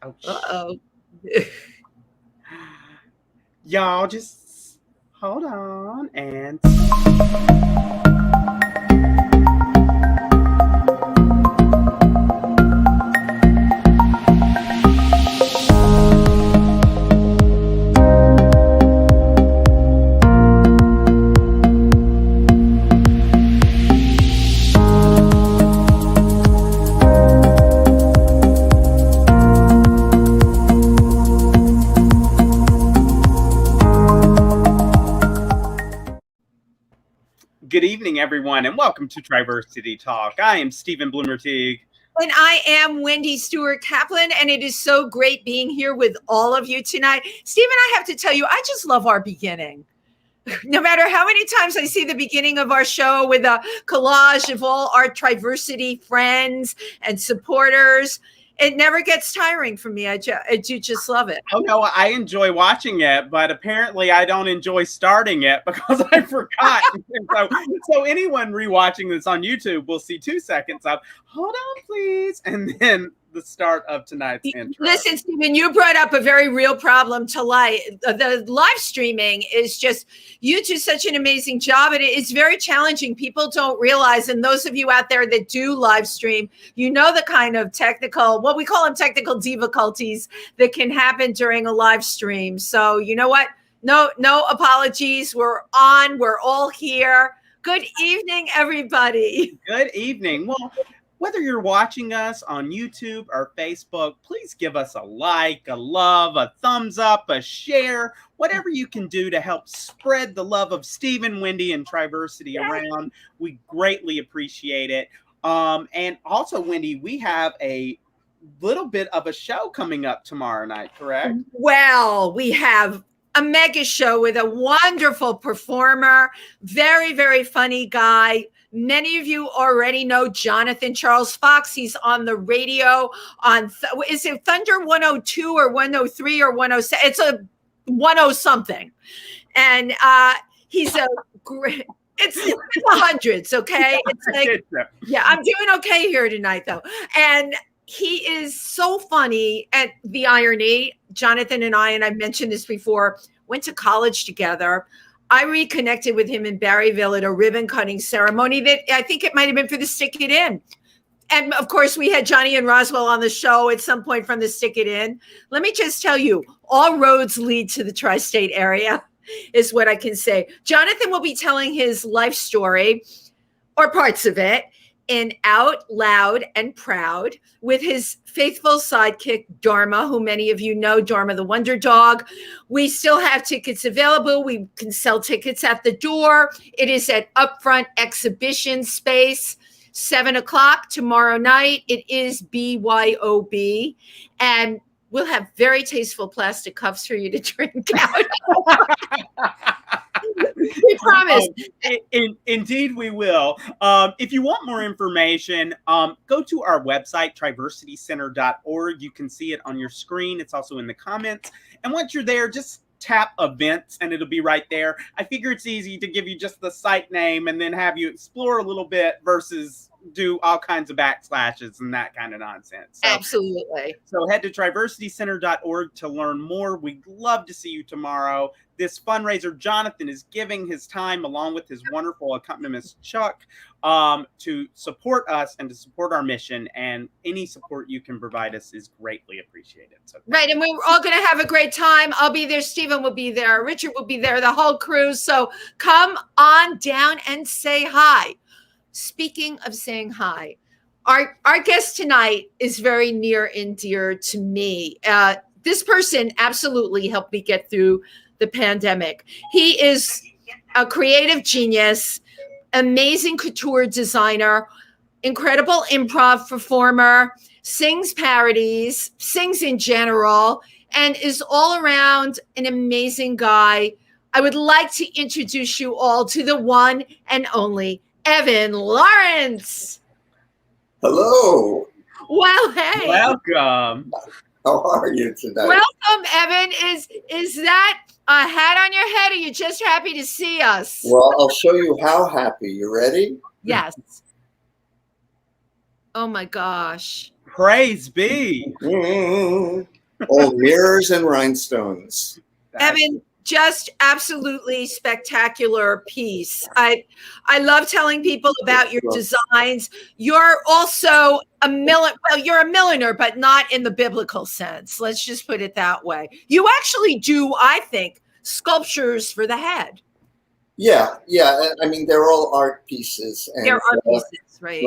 Oh, Uh-oh. Y'all just hold on and... Good evening, everyone, and welcome to TriVersity Talk. I am Stephen Bloomer-Teague. And I am Wendy Stewart Kaplan, and it is so great being here with all of you tonight. Stephen, I have to tell you, I just love our beginning. No matter how many times I see the beginning of our show with a collage of all our TriVersity friends and supporters, it never gets tiring for me. I do just love it. Oh, no, I enjoy watching it, but apparently I don't enjoy starting it because I forgot. so anyone rewatching this on YouTube will see 2 seconds of, hold on, please, and then the start of tonight's intro. Listen, Stephen, you brought up a very real problem to light. The live streaming is just, you do such an amazing job, and it's very challenging. People don't realize, and those of you out there that do live stream, you know the kind of technical, what we call them technical difficulties that can happen during a live stream. So you know what? No apologies. We're on. We're all here. Good evening, everybody. Good evening. Well, whether you're watching us on YouTube or Facebook, please give us a like, a love, a thumbs up, a share, whatever you can do to help spread the love of Stephen, Wendy, and TriVersity around. We greatly appreciate it. And also, Wendy, we have a little bit of a show coming up tomorrow night, correct? Well, we have a mega show with a wonderful performer, very, very funny guy. Many of you already know Jonathan Charles Fox. He's on the radio on, is it Thunder 102 or 103 or 107? It's a 10 something. And he's a great, it's the hundreds, okay? It's like, yeah, I'm doing okay here tonight though. And he is so funny. And the irony, Jonathan and I've mentioned this before, went to college together. I reconnected with him in Berryville at a ribbon cutting ceremony that I think it might have been for the Stick It In. And of course, we had Johnny and Roswell on the show at some point from the Stick It In. Let me just tell you, all roads lead to the tri-state area is what I can say. Jonathan will be telling his life story or parts of it in Out Loud and Proud with his faithful sidekick, Dharma, who many of you know, Dharma the Wonder Dog. We still have tickets available. We can sell tickets at the door. It is at Upfront Exhibition Space, 7 o'clock tomorrow night. It is BYOB. And we'll have very tasteful plastic cups for you to drink out. We promise. Indeed, we will. If you want more information, go to our website, TriVersityCenter.org. You can see it on your screen. It's also in the comments. And once you're there, just tap events and it'll be right there. I figure it's easy to give you just the site name and then have you explore a little bit versus do all kinds of backslashes and that kind of nonsense. So, absolutely. So head to TriVersityCenter.org to learn more. We'd love to see you tomorrow. This fundraiser, Jonathan is giving his time along with his wonderful accompanist, Chuck, to support us and to support our mission. And any support you can provide us is greatly appreciated. So right. And we're all going to have a great time. I'll be there. Stephen will be there. Richard will be there. The whole crew. So come on down and say hi. Speaking of saying hi, our guest tonight is very near and dear to me. This person absolutely helped me get through the pandemic. He is a creative genius, amazing couture designer, incredible improv performer, sings parodies, sings in general, and is all around an amazing guy. I would like to introduce you all to the one and only Evan Laurence. Hello. Well, hey. Welcome. How are you tonight? Welcome, Evan. Is that a hat on your head, or are you just happy to see us? Well, I'll show you how happy. You ready? Yes. Oh my gosh. Praise be. All mirrors and rhinestones. Evan, just absolutely spectacular piece. I love telling people about your designs. You're also you're a milliner, but not in the biblical sense. Let's just put it that way. You actually do, I think, sculptures for the head. Yeah. I mean, they're all art pieces. And, they're art pieces, right?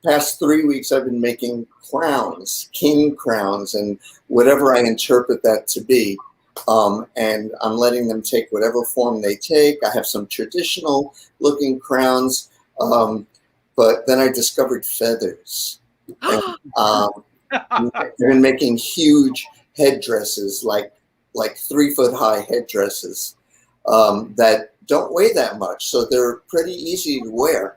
Past 3 weeks, I've been making crowns, king crowns, and whatever I interpret that to be. And I'm letting them take whatever form they take. I have some traditional looking crowns, but then I discovered feathers. And, I've been making huge headdresses, like 3 foot high headdresses that don't weigh that much, so they're pretty easy to wear.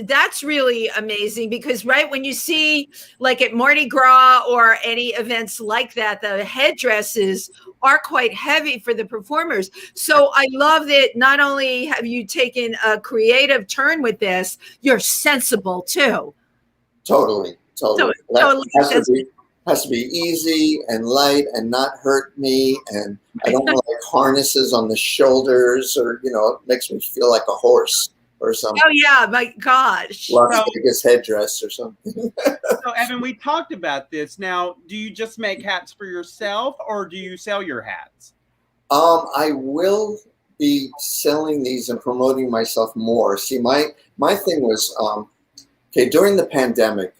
That's really amazing, because right when you see like at Mardi Gras or any events like that, the headdresses are quite heavy for the performers. So I love that not only have you taken a creative turn with this, you're sensible too. Totally. Has to be easy and light and not hurt me, and I don't like harnesses on the shoulders, or it makes me feel like a horse or something. Oh yeah, my gosh. Las Vegas headdress or something. So Evan, we talked about this. Now, do you just make hats for yourself, or do you sell your hats? I will be selling these and promoting myself more. See, my thing was, during the pandemic,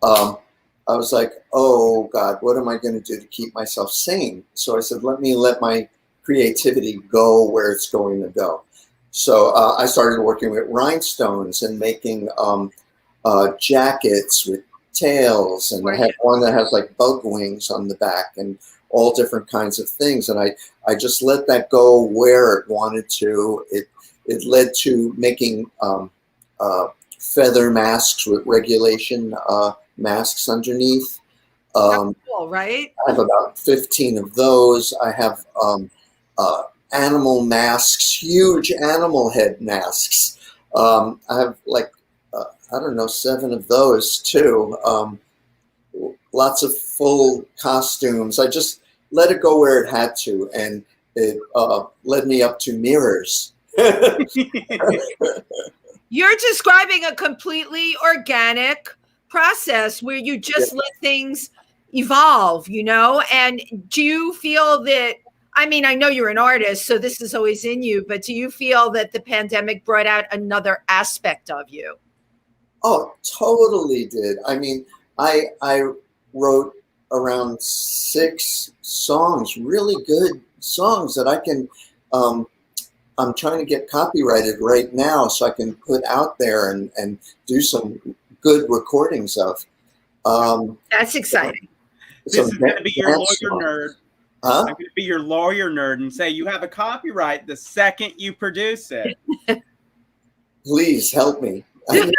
I was like, oh God, what am I going to do to keep myself sane? So I said, let my creativity go where it's going to go. So I started working with rhinestones and making jackets with tails, and I have one that has like bug wings on the back and all different kinds of things. And I just let that go where it wanted to. It led to making feather masks with regulation masks underneath. Cool, right? I have about 15 of those. I have animal masks, huge animal head masks. I have like, 7 of those too. Lots of full costumes. I just let it go where it had to, and it led me up to mirrors. You're describing a completely organic process where you just let things evolve, and do you feel that, I mean, I know you're an artist, so this is always in you, but do you feel that the pandemic brought out another aspect of you? Oh, totally did. I mean, I wrote around 6 songs, really good songs that I can, I'm trying to get copyrighted right now so I can put out there and do some good recordings of. That's exciting. This is going to be your lawyer nerd. Huh? I'm going to be your lawyer nerd and say you have a copyright the second you produce it. Please help me. Who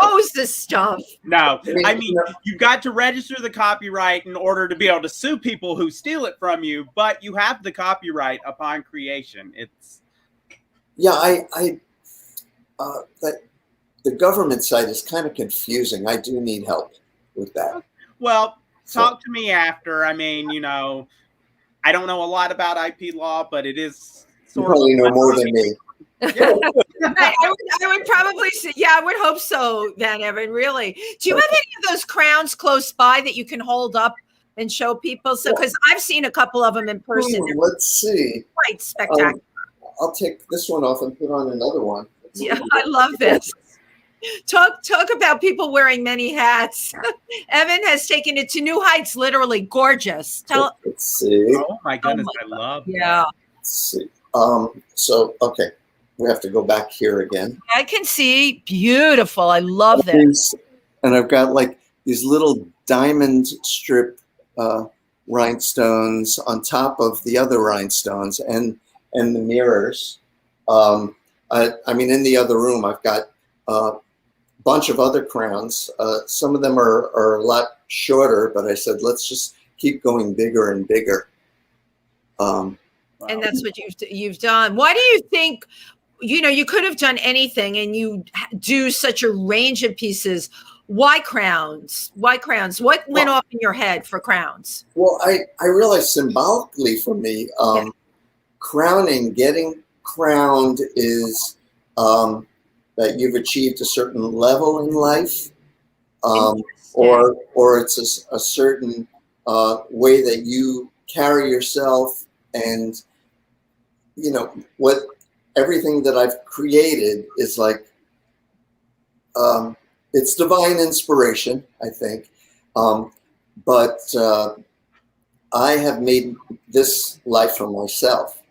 knows this stuff? No, I mean, you've got to register the copyright in order to be able to sue people who steal it from you, but you have the copyright upon creation. That the government side is kind of confusing. I do need help with that. Well, talk to me after. I mean, I don't know a lot about IP law, but it is you probably know more than me. Yeah. I would probably say, I would hope so then, Evan, really. Do you have any of those crowns close by that you can hold up and show people? So, because I've seen a couple of them in person. Let's see. Quite spectacular. I'll take this one off and put on another one. I love this. Talk about people wearing many hats. Evan has taken it to new heights, literally gorgeous. Let's see. Oh my goodness, I love that. Yeah. Let's see. Okay. We have to go back here again. I can see. Beautiful. I love this. And I've got like these little diamond strip rhinestones on top of the other rhinestones and the mirrors. I mean, in the other room, I've got a bunch of other crowns. Some of them are a lot shorter, but I said, let's just keep going bigger and bigger. And that's what you've done. Why do you think you could have done anything, and you do such a range of pieces. Why crowns? Why crowns? What went off in your head for crowns? Well, I realized symbolically for me, crowning, getting crowned is that you've achieved a certain level in life, or it's a certain way that you carry yourself, and what everything that I've created is like it's divine inspiration, I think, but I have made this life for myself,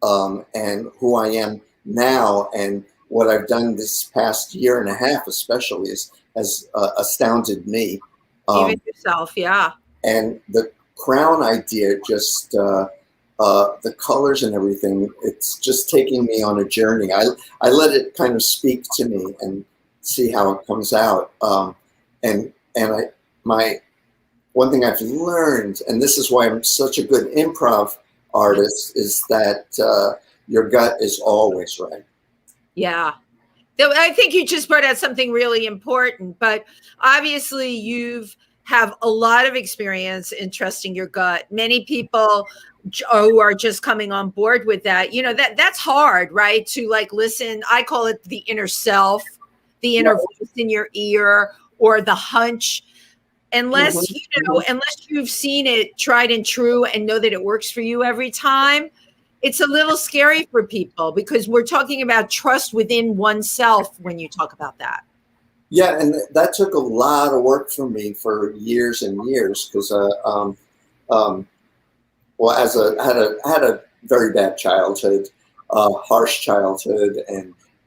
and who I am now, and what I've done this past year and a half especially has astounded me. Even yourself, yeah. And the crown idea, just the colors and everything, it's just taking me on a journey. I let it kind of speak to me and see how it comes out. And my one thing I've learned, and this is why I'm such a good improv artist, is that your gut is always right. Yeah. I think you just brought out something really important, but obviously you've have a lot of experience in trusting your gut. Many people who are just coming on board with that, that's hard, right? To like listen. I call it the inner self, the inner voice in your ear, or the hunch. Unless unless you've seen it tried and true and know that it works for you every time, it's a little scary for people, because we're talking about trust within oneself when you talk about that. Yeah, and that took a lot of work for me for years and years, because I had a very bad childhood, harsh childhood,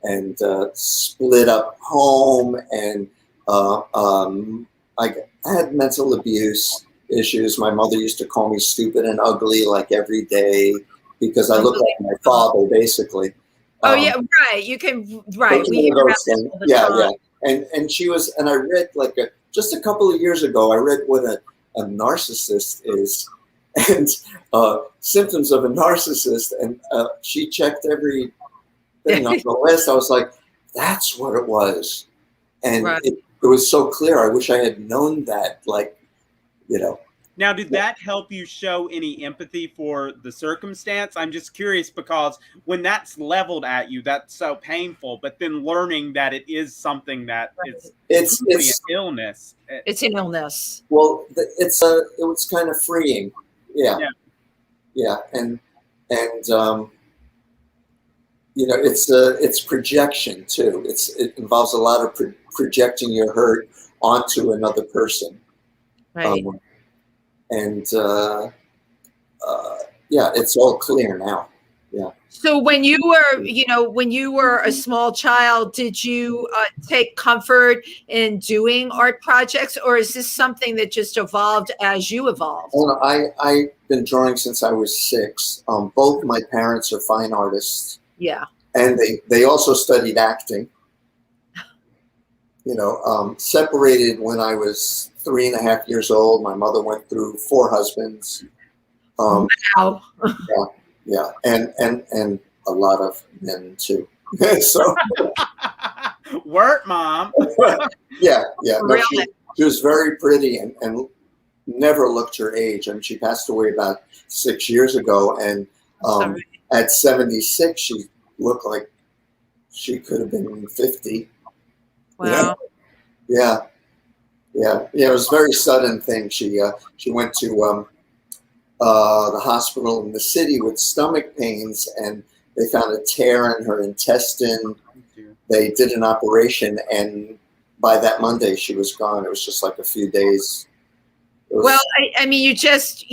and split up home, and I had mental abuse issues. My mother used to call me stupid and ugly like every day, because I looked like my father, basically. Yeah, right. You can, right. We hear about that all the time. And she was, and I read just a couple of years ago, I read what a narcissist is, and symptoms of a narcissist, and she checked every thing on the list. I was like, that's what it was. And it was so clear. I wish I had known that, Now, did that help you show any empathy for the circumstance? I'm just curious, because when that's leveled at you, that's so painful. But then learning that it is something that it's an illness. It's an illness. Well, it was kind of freeing. Yeah. And it's projection too. It involves a lot of projecting your hurt onto another person. Right. It's all clear now. Yeah. So when you were a small child, did you take comfort in doing art projects, or is this something that just evolved as you evolved? Well, I've been drawing since I was 6. Both my parents are fine artists. Yeah. And they also studied acting. Separated when I was 3.5 years old. My mother went through 4 husbands. Wow. Yeah, and a lot of men too. So work, Mom. Yeah. Really? She was very pretty and never looked her age. I mean, she passed away about 6 years ago, and at 76, she looked like she could have been 50. Wow. Yeah. It was a very sudden thing. She went to the hospital in the city with stomach pains, and they found a tear in her intestine. They did an operation, and by that Monday she was gone. It was just like a few days. Well, I mean, you just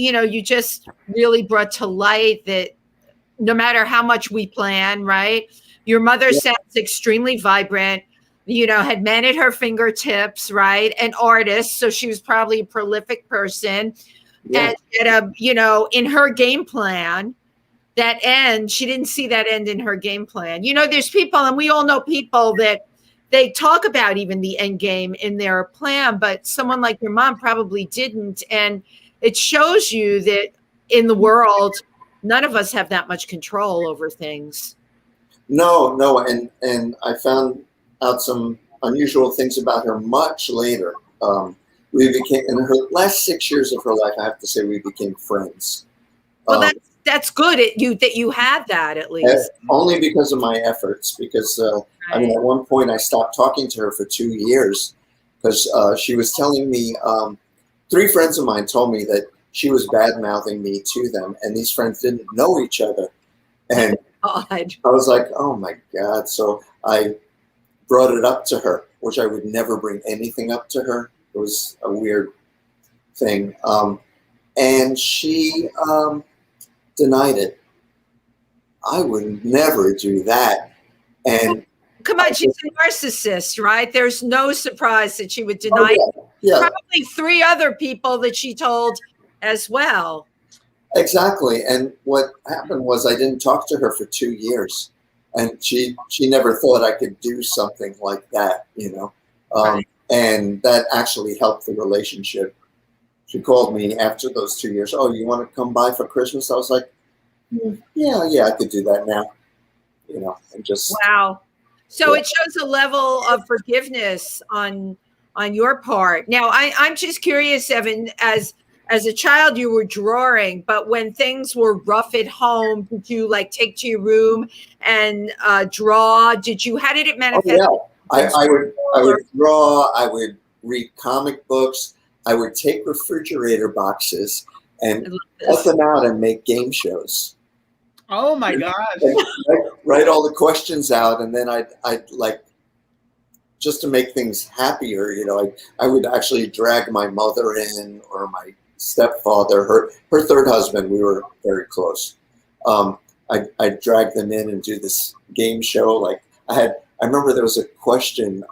really brought to light that no matter how much we plan, right? Your mother sounds extremely vibrant, had men at her fingertips, right? An artist. So she was probably a prolific person. Yeah. And in her game plan, that end, she didn't see that end in her game plan. There's people, and we all know people that they talk about even the end game in their plan, but someone like your mom probably didn't. And it shows you that in the world, none of us have that much control over things. No, and I found out some unusual things about her much later. We became, in her last 6 years of her life, I have to say, we became friends. Well, that's good that you had that at least. Only because of my efforts, because I mean, at one point I stopped talking to her for 2 years because she was telling me, 3 friends of mine told me that she was bad-mouthing me to them, and these friends didn't know each other. And God. I was like, oh my God. So I brought it up to her, which I would never bring anything up to her. It was a weird thing. And she denied it. I would never do that. And come on, she's a narcissist, right? There's no surprise that she would deny probably 3 other people that she told as well. Exactly. And what happened was I didn't talk to her for 2 years. And she never thought I could do something like that, you know. And that actually helped the relationship. She called me after those 2 years. Oh, you want to come by for Christmas? I was like, yeah, I could do that now. You know, and just wow. So it shows a level of forgiveness on your part. Now, I'm just curious, Evan, as a child you were drawing, but when things were rough at home, did you like take to your room and draw? How did it manifest? Oh, yeah. I would draw, I would read comic books, I would take refrigerator boxes and cut them out and make game shows. Oh my gosh. Write all the questions out, and then I'd like, just to make things happier, you know, I would actually drag my mother in, or my stepfather, her third husband. We were very close. I'd drag them in and do this game show. Like I remember there was a question,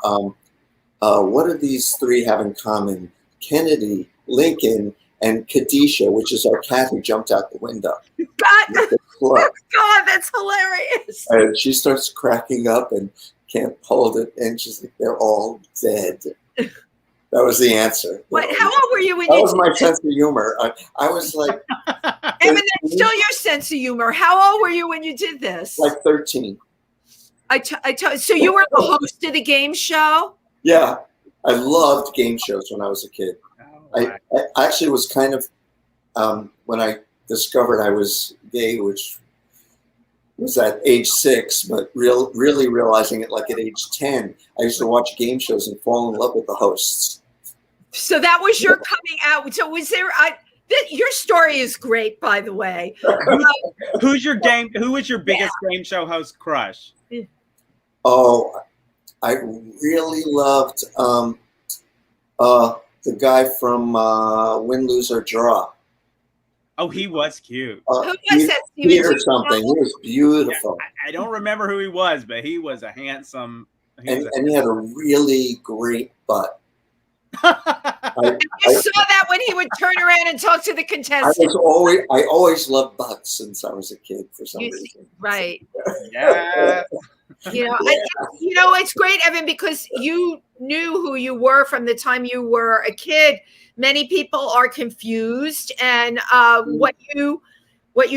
what do these 3 have in common? Kennedy, Lincoln, and Kadisha, which is our cat who jumped out the window. God, that's hilarious. And she starts cracking up and can't hold it. And she's like, they're all dead. That was the answer. What? How old were you when that was my sense of humor. I was like... Evan, that's still your sense of humor. How old were you when you did this? Like 13. So you were the host of the game show? Yeah. I loved game shows when I was a kid. I actually was kind of, when I discovered I was gay, which was at age 6, but really realizing it like at age 10, I used to watch game shows and fall in love with the hosts. So that was your coming out. So was there, your story is great, by the way. Who was your biggest game show host crush? Oh, I really loved the guy from Win, Lose, or Draw. Oh, he was cute. Who was that? Peter something. He was beautiful. Yeah, I don't remember who he was, but he was a handsome. And he had a really great butt. You saw that when he would turn around and talk to the contestants. I always loved butts since I was a kid for some reason. Right. Yeah. It's great, Evan, because you knew who you were from the time you were a kid. Many people are confused, and what you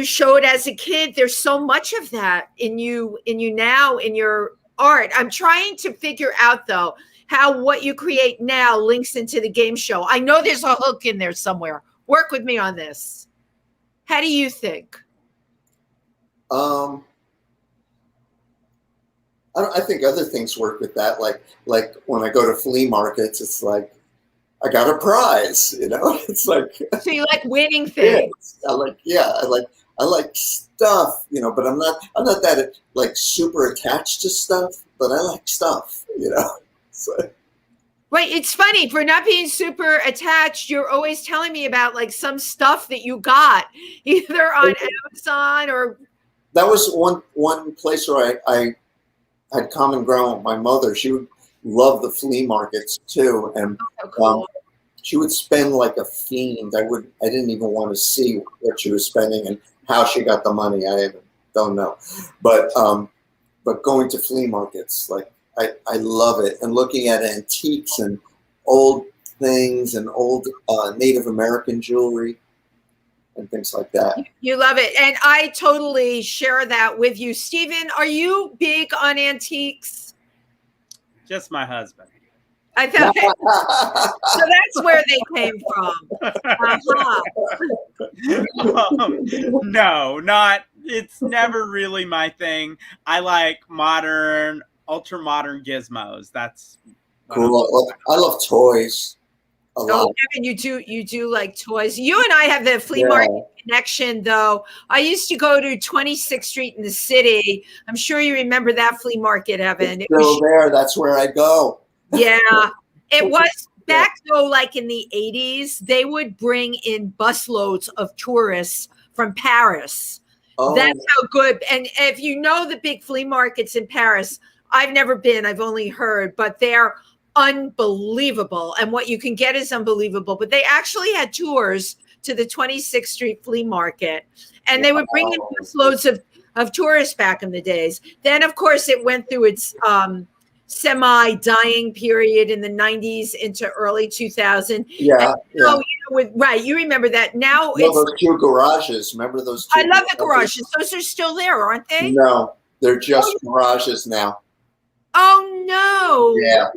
showed as a kid, there's so much of that in you now in your art. I'm trying to figure out though how what you create now links into the game show. I know there's a hook in there somewhere. Work with me on this. How do you think? I think other things work with that. Like when I go to flea markets, it's like I got a prize, you know. It's like, so you like winning things. I like stuff, you know. But I'm not that like super attached to stuff. But I like stuff, you know. So. Right. It's funny, for not being super attached, you're always telling me about like some stuff that you got either on Amazon or. That was one place where I had common ground with my mother. She would love the flea markets too, and she would spend like a fiend. I didn't even want to see what she was spending and how she got the money. I don't know, but going to flea markets, like I love it, and looking at antiques and old things and old Native American jewelry. and things like that. You love it. And I totally share that with you. Stephen, are you big on antiques? Just my husband. I thought so. That's where they came from. No, not. It's never really my thing. I like modern, ultra modern gizmos. That's cool. I love toys. Oh, Kevin, you do like toys. You and I have the flea market connection, though. I used to go to 26th Street in the city. I'm sure you remember that flea market, Evan. It's still there. That's where I go. Yeah, it was back though, like in the 80s. They would bring in busloads of tourists from Paris. Oh. That's how good. And if you know the big flea markets in Paris, I've never been. I've only heard, but they're unbelievable, and what you can get is unbelievable. But they actually had tours to the 26th Street flea market, and they would bring in loads of tourists back in the days. Then, of course, it went through its semi-dying period in the 90s into early 2000. Yeah, you remember that. Now it's those two garages. Remember those two? I love the garages. Those are still there, aren't they? No, they're just garages now. Oh no! Yeah.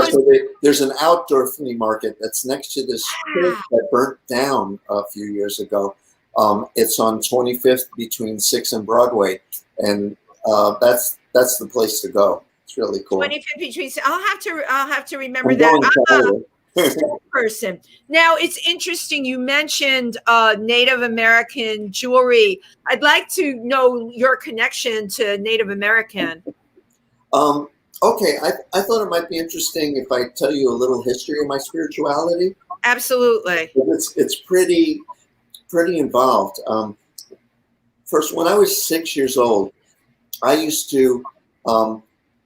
So there's an outdoor flea market that's next to this church that burnt down a few years ago. It's on 25th between 6th and Broadway, and that's the place to go. It's really cool. 25th between. I'll have to remember that. I'm a store person. Now it's interesting. You mentioned Native American jewelry. I'd like to know your connection to Native American. Okay, I thought it might be interesting if I tell you a little history of my spirituality. Absolutely. It's pretty involved. First, when I was 6 years old, I used to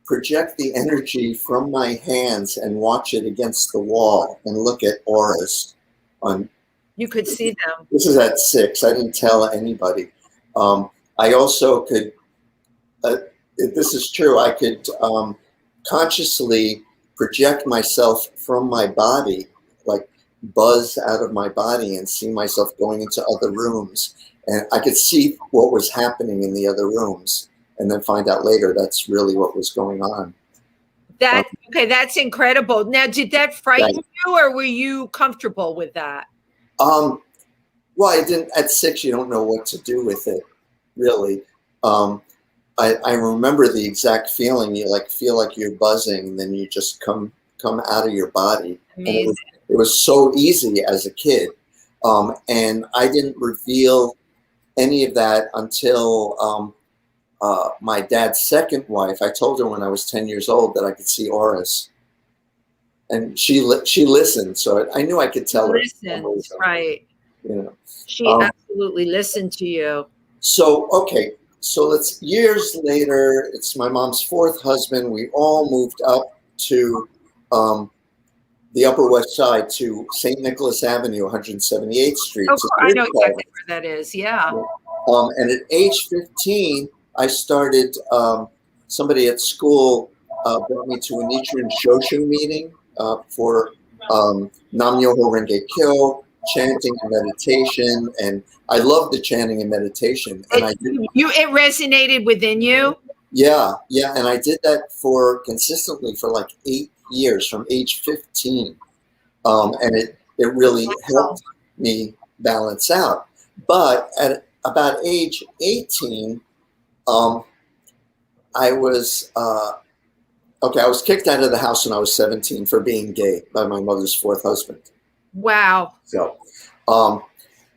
project the energy from my hands and watch it against the wall and look at auras. You could see them. This is at 6. I didn't tell anybody. I also could. This is true. I could consciously project myself from my body, like buzz out of my body and see myself going into other rooms. And I could see what was happening in the other rooms and then find out later that's really what was going on. That's incredible. Now, did that frighten you, or were you comfortable with that? Well, I didn't. At 6, you don't know what to do with it, really. I remember the exact feeling. You feel like you're buzzing, and then you just come out of your body. Amazing. It was so easy as a kid, and I didn't reveal any of that until my dad's second wife. I told her when I was 10 years old that I could see auras, and she listened. So I knew I could tell her. Listened, right? You know, she absolutely listened to you. So okay. So it's years later. It's my mom's 4th husband. We all moved up to the Upper West Side to St. Nicholas Avenue, 178th Street. Oh, I know exactly where that is. Yeah. And at age 15, I started. Somebody at school brought me to a Nichiren Shoshu meeting for Nam Myoho Renge Kyo, chanting and meditation, and I love the chanting and meditation. And it resonated within you? Yeah, and I did that consistently for like 8 years, from age 15, and it really helped me balance out. But at about age 18, I was kicked out of the house when I was 17 for being gay by my mother's 4th husband. Wow. So,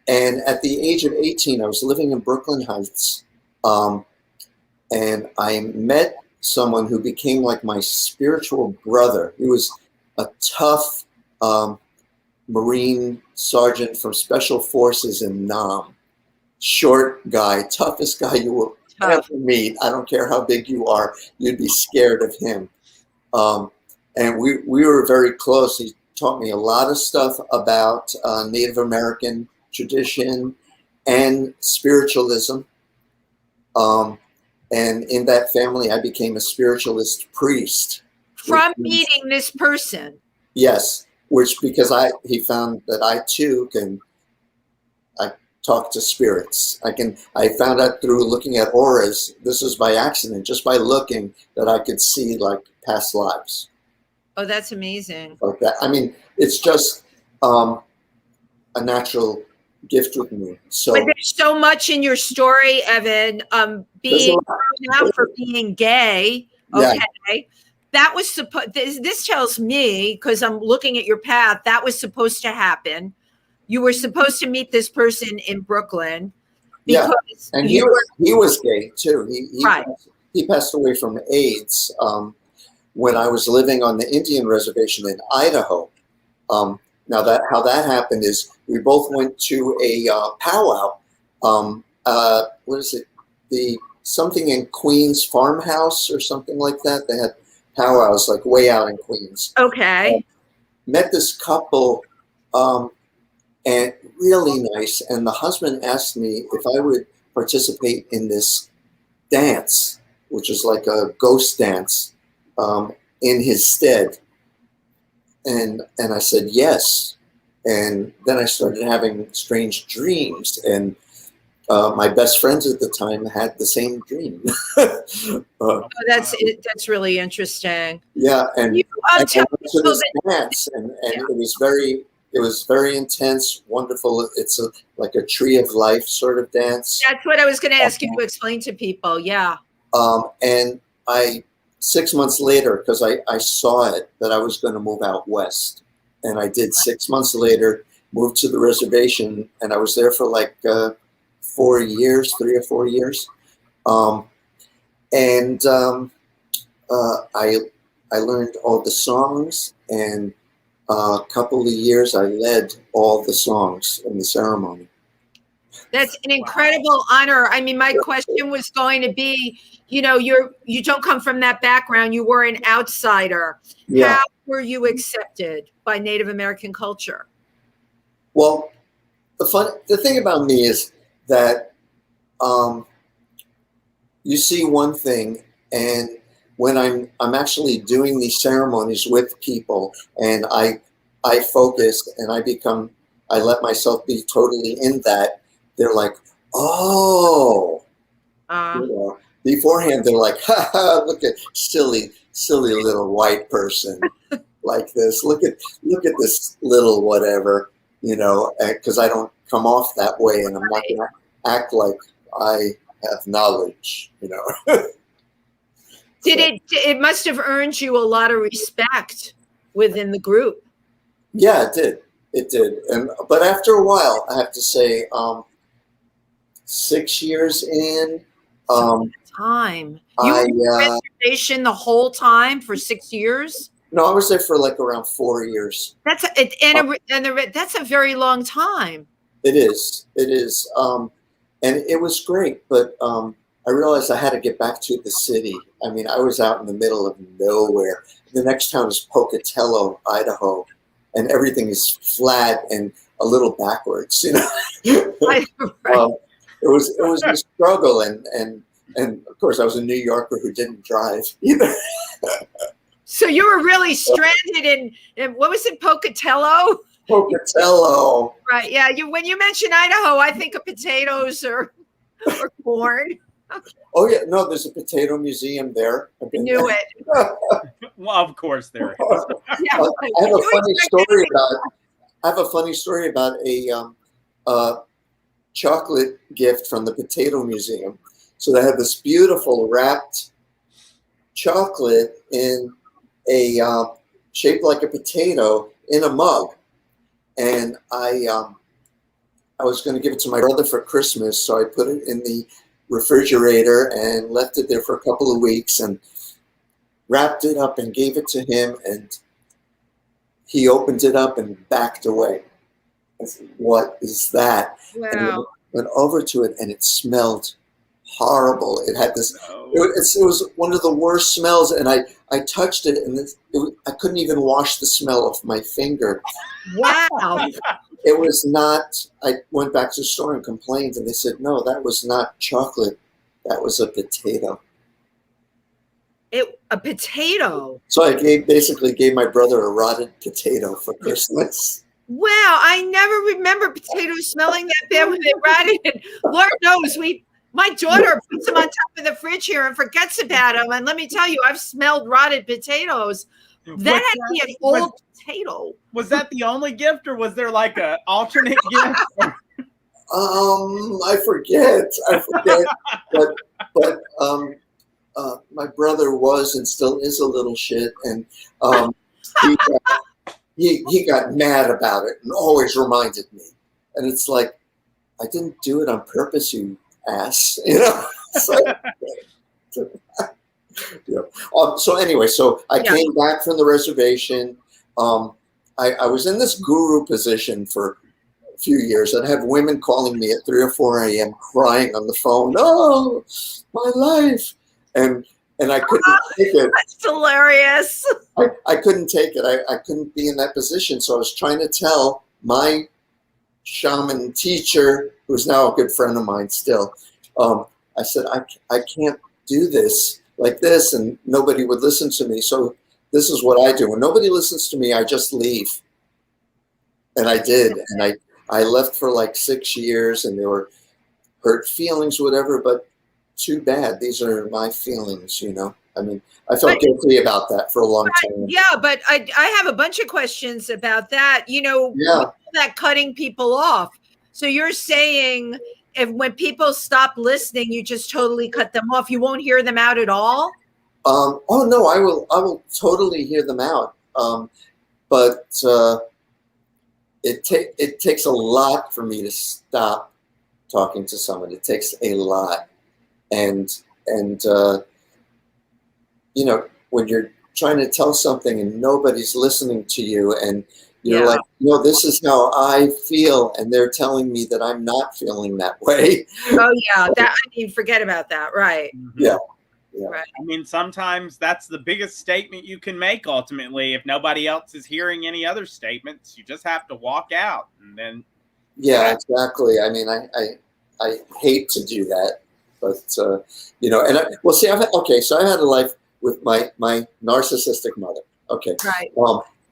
and at the age of 18, I was living in Brooklyn Heights, and I met someone who became like my spiritual brother. He was a tough Marine sergeant from Special Forces in Nam. Short guy, toughest guy you will ever meet. I don't care how big you are, you'd be scared of him. And we were very close. He taught me a lot of stuff about Native American tradition and spiritualism. And in that family, I became a spiritualist priest. From meeting this person? Yes, because he found that I too talk to spirits. I found out through looking at auras, this was by accident, just by looking, that I could see like past lives. Oh, that's amazing. Like that. I mean, it's just a natural gift with me. So but there's so much in your story, Evan, being thrown out for being gay. Okay. Yeah. That was supposed, this tells me, because I'm looking at your path, that was supposed to happen. You were supposed to meet this person in Brooklyn. Yeah, and he was gay too. He passed away from AIDS when I was living on the Indian reservation in Idaho. Now how that happened is we both went to a powwow. What is it? Something in Queens Farmhouse or something like that. They had powwows like way out in Queens. Okay. Met this couple. And really nice. And the husband asked me if I would participate in this dance, which is like a ghost dance, in his stead. And I said yes. And then I started having strange dreams. And my best friends at the time had the same dream. That's really interesting. Yeah, and I went to this dance, and it was very intense, wonderful. It's like a tree of life sort of dance. That's what I was going to ask you to explain to people. Yeah. And 6 months later, because I saw it, that I was going to move out west. And I did 6 months later, moved to the reservation, and I was there for like 4 years, 3 or 4 years. I learned all the songs, and a couple of years I led all the songs in the ceremony. That's an incredible honor. I mean, my question was going to be, you don't come from that background. You were an outsider. Yeah. How were you accepted by Native American culture? Well, the thing about me is that you see one thing, and when I'm actually doing these ceremonies with people, and I focus and I let myself be totally in that, they're like, oh, beforehand they're like, ha ha, look at silly little white person like this. Look at this little whatever, because I don't come off that way, and I'm not going to act like I have knowledge, It must have earned you a lot of respect within the group. Yeah, it did. But after a while, I have to say, 6 years in, time. You were in the reservation the whole time for 6 years? No, I was there for like around 4 years. That's a very long time. It is. And it was great, but I realized I had to get back to the city. I mean, I was out in the middle of nowhere. The next town is Pocatello, Idaho, and everything is flat and a little backwards, Right. It was a struggle, and of course I was a New Yorker who didn't drive either. So you were really stranded in what was it, Pocatello? Pocatello. Right. Yeah. When you mention Idaho, I think of potatoes or corn. Oh yeah, no, there's a potato museum there. I knew it. Well, of course there is. Yeah, I have a funny story about a chocolate gift from the potato museum. So they had this beautiful wrapped chocolate in a shaped like a potato in a mug, and I was going to give it to my brother for Christmas, so I put it in the refrigerator and left it there for a couple of weeks and wrapped it up and gave it to him, and he opened it up and backed away. I said, "What is that?" Wow. And I went over to it, and it smelled horrible. It had this, it was one of the worst smells, and I touched it, and I couldn't even wash the smell off my finger. Wow. It was not, I went back to the store and complained, and they said, no, that was not chocolate. That was a potato. A potato? So I basically gave my brother a rotted potato for Christmas. Wow, I never remember potatoes smelling that bad when they rotted. Lord knows my daughter puts them on top of the fridge here and forgets about them. And let me tell you, I've smelled rotted potatoes. That had to be an old potato. Was that the only gift, or was there like a alternate gift? I forget, but my brother was and still is a little shit, and he got mad about it and always reminded me. And it's like, I didn't do it on purpose, you ass, you know. It's like, yeah. So anyway, I came back from the reservation. I was in this guru position for a few years. I'd have women calling me at 3 or 4 a.m. crying on the phone. Oh, my life. And I couldn't take it. That's hilarious. I couldn't take it. I couldn't be in that position. So I was trying to tell my shaman teacher, who's now a good friend of mine still, I said, I can't do this like this, and nobody would listen to me. So this is what I do. When nobody listens to me, I just leave. And I did. And I left for like 6 years, and there were hurt feelings, whatever, but too bad. These are my feelings, you know. I mean, I felt guilty about that for a long time. Yeah, but I have a bunch of questions about that. You know, that cutting people off. So you're saying when people stop listening, you just totally cut them off. You won't hear them out at all? Oh no, I will totally hear them out. But it takes a lot for me to stop talking to someone. It takes a lot. And you know, when you're trying to tell something and nobody's listening to you, and you're like, no, this is how I feel, and they're telling me that I'm not feeling that way. Oh yeah, forget about that, right? Yeah. Right. I mean, sometimes that's the biggest statement you can make. Ultimately, if nobody else is hearing any other statements, you just have to walk out, and then. Yeah, exactly. I mean, I hate to do that, but you know, and so I had a life with my narcissistic mother. Okay. Right.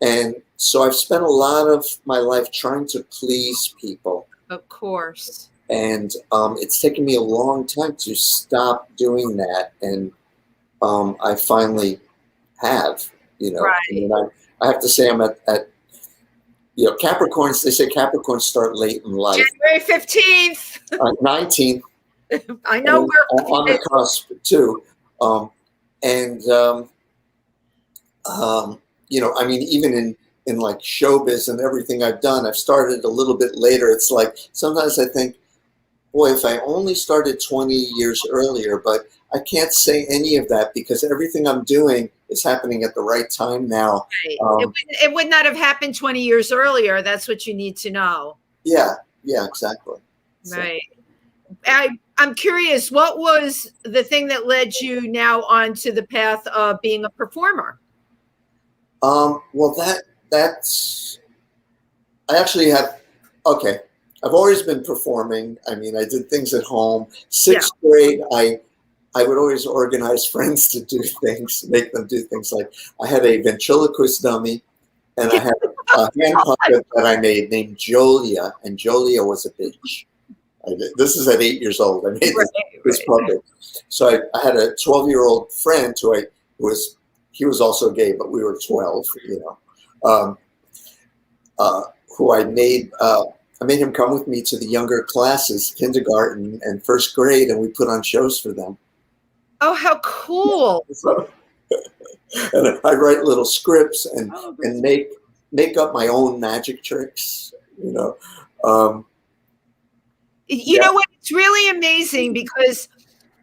And so I've spent a lot of my life trying to please people. Of course. And it's taken me a long time to stop doing that. And I finally have, you know. Right. And I have to say I'm at you know, Capricorns, they say Capricorns start late in life. January 15th. 19th. I know we're on the cusp too. You know, I mean, even in like showbiz and everything I've done, I've started a little bit later. It's like, sometimes I think, boy, if I only started 20 years earlier, but I can't say any of that because everything I'm doing is happening at the right time now. Right. It would not have happened 20 years earlier. That's what you need to know. Yeah, exactly. Right. So. I'm curious, what was the thing that led you now onto the path of being a performer? Well, that's, I actually have, okay. I've always been performing. I mean, I did things at home. Sixth grade, I would always organize friends to do things, make them do things. Like I had a ventriloquist dummy, and I had a hand puppet that I made named Jolia, and Jolia was a bitch. This is at 8 years old. I made this puppet. So I had a 12-year-old friend he was also gay, but we were 12, you know, who I made him come with me to the younger classes, kindergarten and first grade, and we put on shows for them. Oh, how cool. And I write little scripts and make up my own magic tricks, you know. You know what? It's really amazing because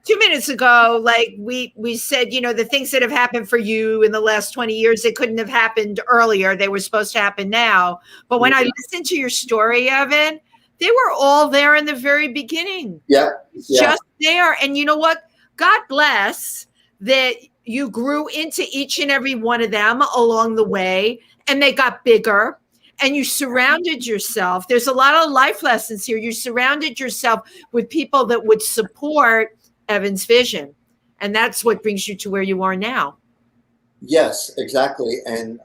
2 minutes ago, like we said, you know, the things that have happened for you in the last 20 years, they couldn't have happened earlier. They were supposed to happen now. But when I listened to your story, Evan, they were all there in the very beginning. Yeah. Just there. And you know what? God bless that you grew into each and every one of them along the way, and they got bigger. And you surrounded yourself. There's a lot of life lessons here. You surrounded yourself with people that would support Evan's vision. And that's what brings you to where you are now. Yes, exactly. And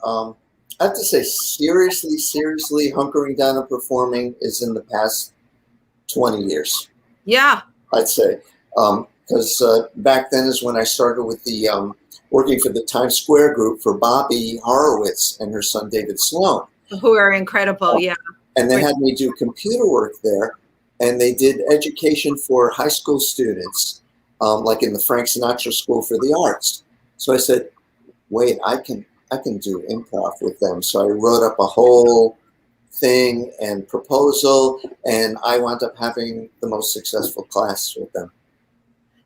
I have to say, seriously hunkering down and performing is in the past 20 years. Yeah. I'd say. Because back then is when I started with the working for the Times Square group for Bobby Horowitz and her son David Sloan. Who are incredible, yeah. And they had me do computer work there, and they did education for high school students, like in the Frank Sinatra School for the Arts. So I said, wait, I can do improv with them. So I wrote up a whole thing and proposal, and I wound up having the most successful class with them.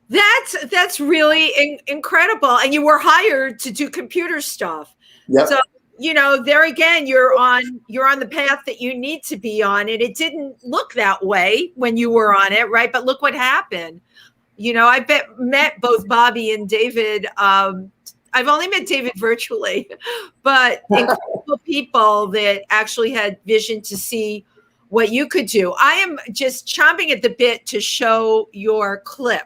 That's really incredible. And you were hired to do computer stuff. Yep. So, you know, there again, you're on the path that you need to be on. And it didn't look that way when you were on it, right? But look what happened. You know, I met both Bobby and David. I've only met David virtually, but incredible people that actually had vision to see what you could do. I am just chomping at the bit to show your clip.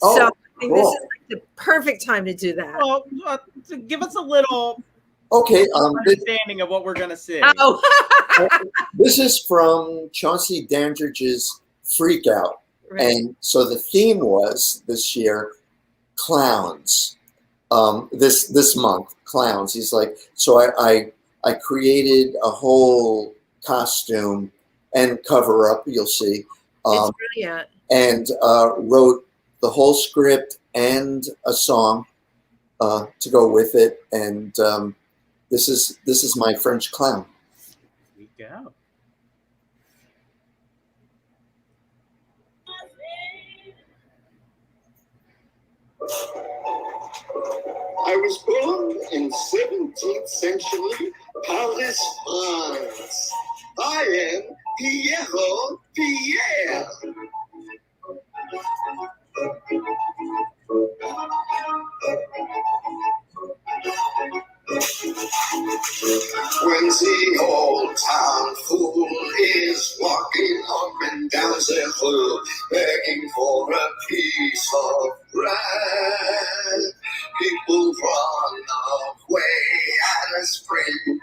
Oh, so I think cool. this is like the perfect time to do that. Well, to give us a little understanding of what we're going to see. Oh. This is from Chauncey Dandridge's Freak Out. Right. And so the theme was this year, clowns. This month, clowns. He's like, so I created a whole costume and cover up, you'll see. It's brilliant. And wrote the whole script and a song to go with it. And this is my French clown. Here we go. I was born in 17th century Paris, France. I am Piero Pierre. When the old town fool is walking up and down the road, begging for a piece of bread, people run away at a sprinting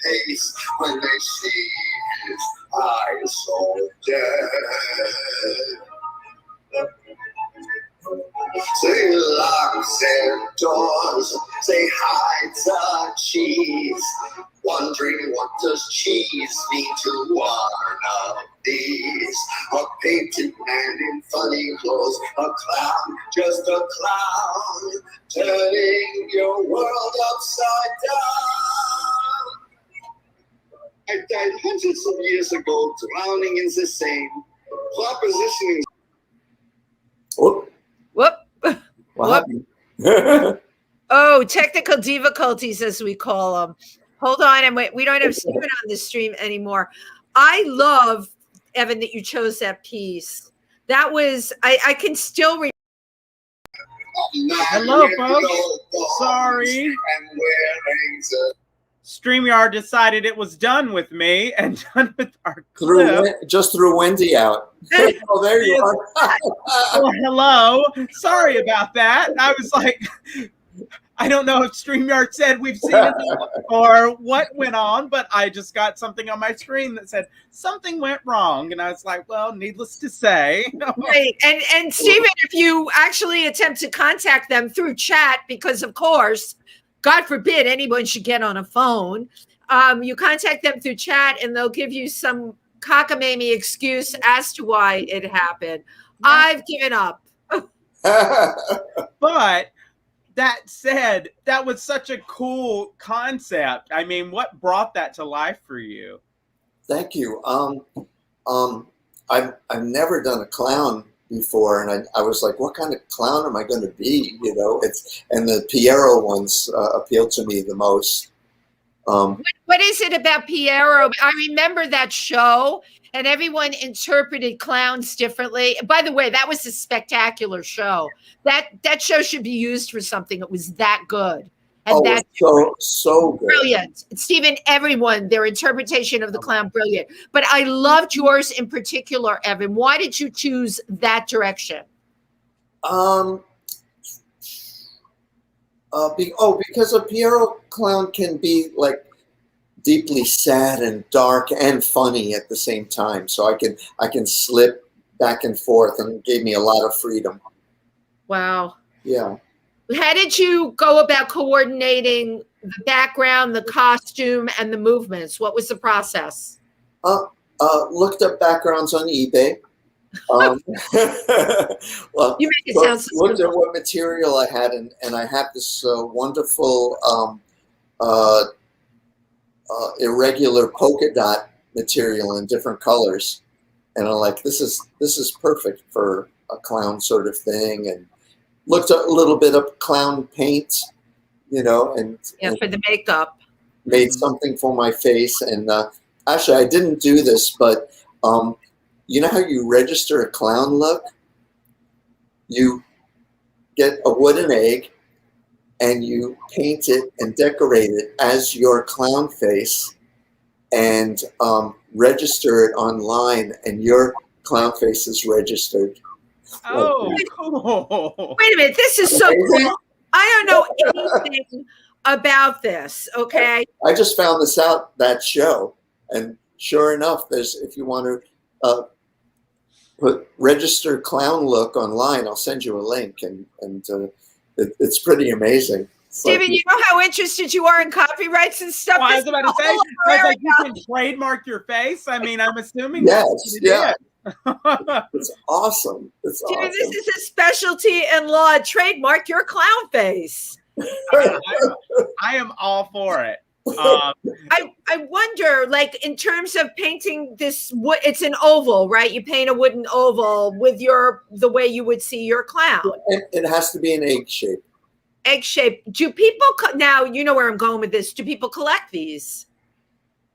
pace when they see his eyes so dead. They lock their doors, they hide the cheese, wondering what does cheese mean to one of these. A painted man in funny clothes, a clown, just a clown, turning your world upside down. I died hundreds of years ago, drowning in the Seine, propositioning. Whoop. What happened? Oh, technical difficulties, as we call them. Hold on, and we don't have Stephen on the stream anymore. I love, Evan, that you chose that piece. That was, I can still remember. Hello, folks. Sorry. StreamYard decided it was done with me and done with our clip. Just threw Wendy out. Oh, there you are. Well, hello. Sorry about that. I was like, I don't know if StreamYard said we've seen it or what went on, but I just got something on my screen that said something went wrong. And I was like, well, needless to say. Right. And Stephen, if you actually attempt to contact them through chat, because of course, God forbid anyone should get on a phone. You contact them through chat and they'll give you some cockamamie excuse as to why it happened. I've given up. But that said, that was such a cool concept. I mean, what brought that to life for you? Thank you. I've never done a clown before, and I was like, what kind of clown am I going to be? You know, and the Piero ones appealed to me the most. What is it about Piero? I remember that show, and everyone interpreted clowns differently. By the way, that was a spectacular show. That show should be used for something. It was that good. And that's so good. Brilliant. Stephen, everyone, their interpretation of the clown, brilliant. But I loved yours in particular, Evan. Why did you choose that direction? Because a Piero clown can be like, deeply sad and dark and funny at the same time. So I can slip back and forth, and it gave me a lot of freedom. Wow. Yeah. How did you go about coordinating the background, the costume, and the movements? What was the process? Looked up backgrounds on eBay. Well, You make it sound so looked at simple. what material I had, and I have this wonderful irregular polka dot material in different colors, and I'm like, this is perfect for a clown sort of thing. And looked a little bit up clown paint, and For the makeup. made something for my face. And actually, I didn't do this, but you know how you register a clown look? You get a wooden egg and you paint it and decorate it as your clown face, and register it online, and your clown face is registered. Oh, cool. Wait a minute. This is so cool. I don't know anything about this. Okay. I just found this out that show, and sure enough, if you want to put register clown look online, I'll send you a link, and it's pretty amazing. Stephen, you know how interested you are in copyrights and stuff? Well, I was about to say, I was like, you can trademark your face. I mean, I'm assuming. Yes, yeah. It's awesome. It's Stephen, awesome. this is a specialty in law. Trademark your clown face. I am all for it. I wonder, like, in terms of painting this, it's an oval, right? You paint a wooden oval with the way you would see your clown. It has to be an egg shape. Egg shape. Do people now? You know where I'm going with this. Do people collect these?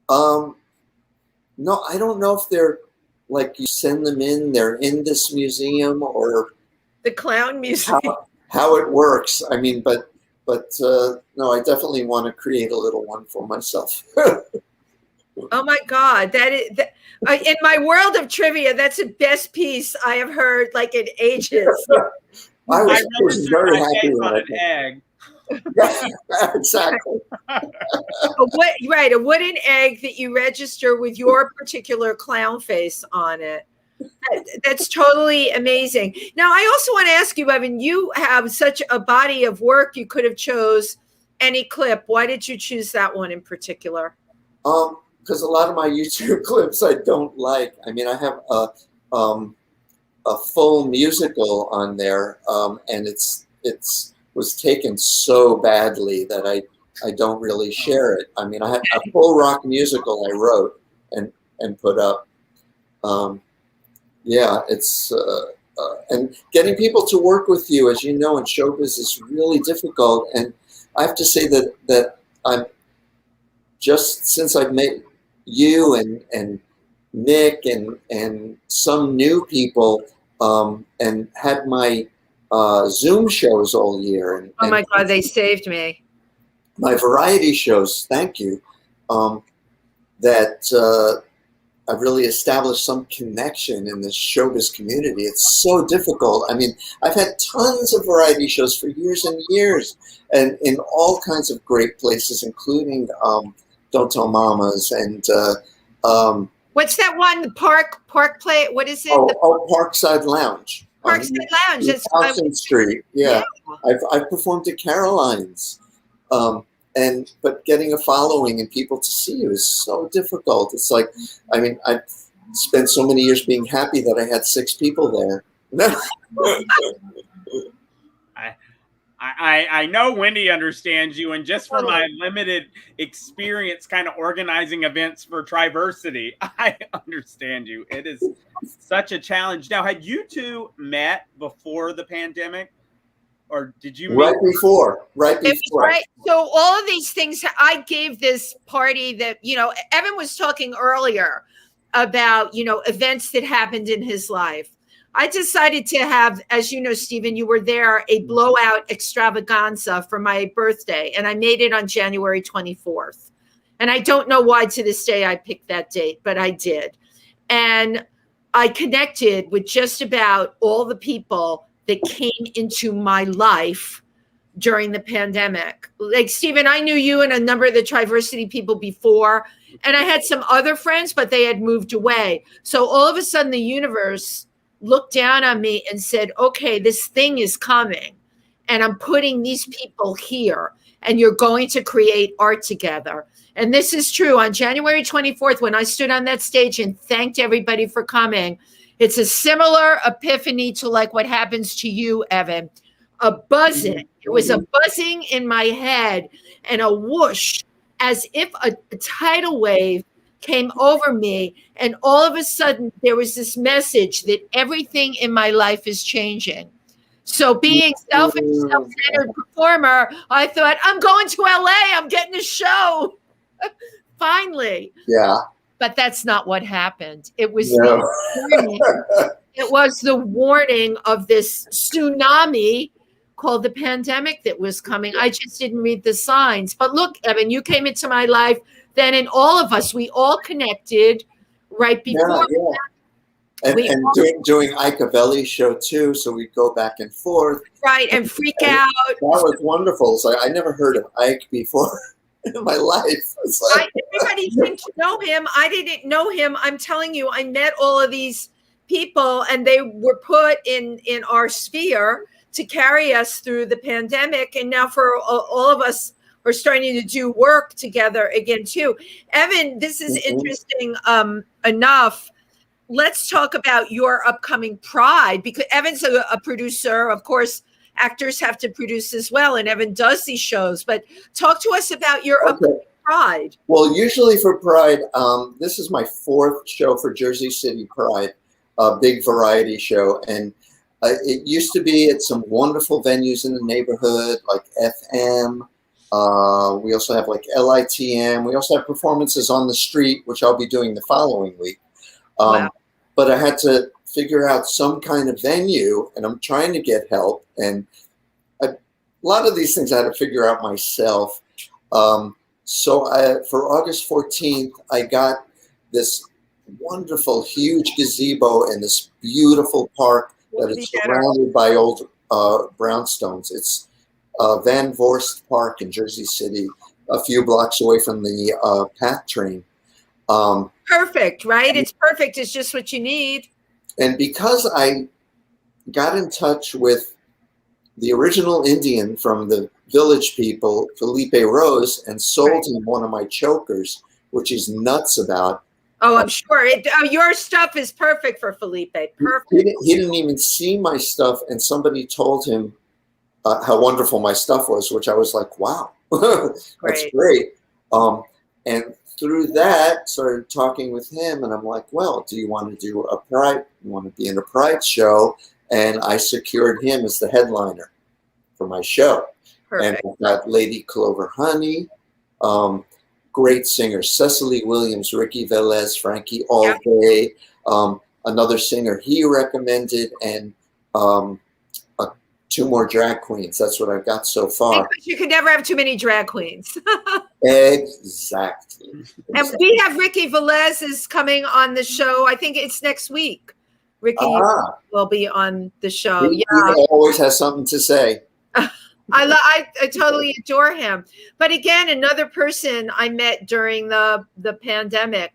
No, I don't know if they're like you send them in. They're in this museum or The clown museum. how it works. I mean, but no, I definitely want to create a little one for myself. Oh my God, that is in my world of trivia. That's the best piece I have heard like in ages. I was very my happy face when on I an egg. Yeah, exactly. A wooden egg that you register with your particular clown face on it. That's totally amazing. Now, I also want to ask you, Evan, you have such a body of work. You could have chose any clip. Why did you choose that one in particular? Because a lot of my YouTube clips I don't like. I mean, I have a full musical on there, and it's was taken so badly that I don't really share it. I mean, I had a full rock musical I wrote and put up. Yeah, it's and getting people to work with you, as you know, in showbiz is really difficult. And I have to say that I'm just, since I've met you and Nick and some new people, and had my Zoom shows all year. And, Oh my God, they saved me. My variety shows, thank you, that I've really established some connection in the showbiz community. It's so difficult. I mean, I've had tons of variety shows for years and years, and in all kinds of great places, including Don't Tell Mamas and What's that one? The park play. What is it? Parkside Lounge. Parkside Lounge. That's Towson Street. Yeah. I've performed at Caroline's. But getting a following and people to see you is so difficult. It's like, I mean, I spent so many years being happy that I had 6 people there. I know Wendy understands you, and just from my limited experience kind of organizing events for TriVersity, I understand you. It is such a challenge. Now, had you two met before the pandemic? Or did you meet right before? Right. So all of these things, I gave this party that, Evan was talking earlier about, events that happened in his life. I decided to have, as you know, Stephen, you were there, a Blowout Extravaganza for my birthday, and I made it on January 24th. And I don't know why to this day I picked that date, but I did. And I connected with just about all the people that came into my life during the pandemic. Like, Stephen, I knew you and a number of the TriVersity people before, and I had some other friends, but they had moved away. So all of a sudden the universe looked down on me and said, okay, this thing is coming, and I'm putting these people here, and you're going to create art together. And this is true. On January 24th, when I stood on that stage and thanked everybody for coming, it's a similar epiphany to like what happens to you, Evan. A buzzing. It was a buzzing in my head and a whoosh, as if a tidal wave came over me. And all of a sudden, there was this message that everything in my life is changing. So being self-centered performer, I thought, I'm going to LA. I'm getting a show. Finally. Yeah. But that's not what happened. It was No. it was the warning of this tsunami called the pandemic that was coming. I just didn't read the signs. But look, Evan, you came into my life then, and all of us, we all connected right before. Yeah. And doing Ike Avelli's show too, so we'd go back and forth. Right, and freak out. That was wonderful. So I never heard of Ike before in my life. Like, everybody seemed to know him. I didn't know him. I'm telling you, I met all of these people, and they were put in our sphere to carry us through the pandemic. And now for all of us are starting to do work together again too. Evan, this is interesting enough. Let's talk about your upcoming Pride, because Evan's a producer. Of course, actors have to produce as well, and Evan does these shows. But talk to us about your upcoming Pride. Well, usually for Pride, this is my 4th show for Jersey City Pride, a big variety show. And it used to be at some wonderful venues in the neighborhood, like FM. We also have like LITM. We also have performances on the street, which I'll be doing the following week. Wow. But I had to figure out some kind of venue, and I'm trying to get help. And a lot of these things I had to figure out myself. So for August 14th, I got this wonderful, huge gazebo in this beautiful park that is surrounded by old brownstones. It's Van Vorst Park in Jersey City, a few blocks away from the PATH train. Perfect, right? It's perfect. It's just what you need. And because I got in touch with the original Indian from the Village People, Felipe Rose, and sold him one of my chokers, which he's nuts about. Oh, I'm sure. Your stuff is perfect for Felipe. Perfect. He didn't even see my stuff, and somebody told him how wonderful my stuff was, which I was like, wow, that's great. And through that, started talking with him, and I'm like, well, do you want to do a Pride? You want to be in a Pride show? And I secured him as the headliner for my show. Perfect. And I've got Lady Clover Honey, great singers, Cecily Williams, Ricky Velez, Frankie Allday, another singer he recommended, and 2 more drag queens. That's what I've got so far. You could never have too many drag queens. Exactly. And we have Ricky Velez is coming on the show. I think it's next week. Ricky will be on the show. He always has something to say. I totally adore him. But again, another person I met during the pandemic.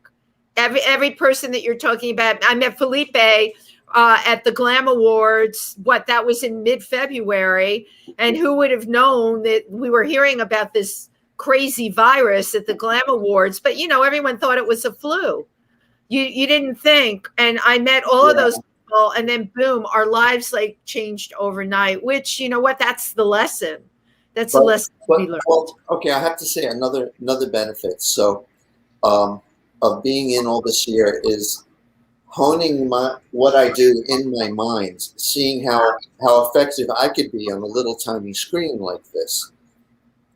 Every person that you're talking about, I met Felipe at the GLAM Awards. That was in mid-February, and who would have known that we were hearing about this crazy virus at the GLAM Awards? But everyone thought it was a flu. You didn't think. And I met all of those people, and then boom, our lives like changed overnight. Which that's the lesson. That's the lesson we learned. Well, okay, I have to say another benefit. So of being in all this year is honing what I do in my mind, seeing how effective I could be on a little tiny screen like this.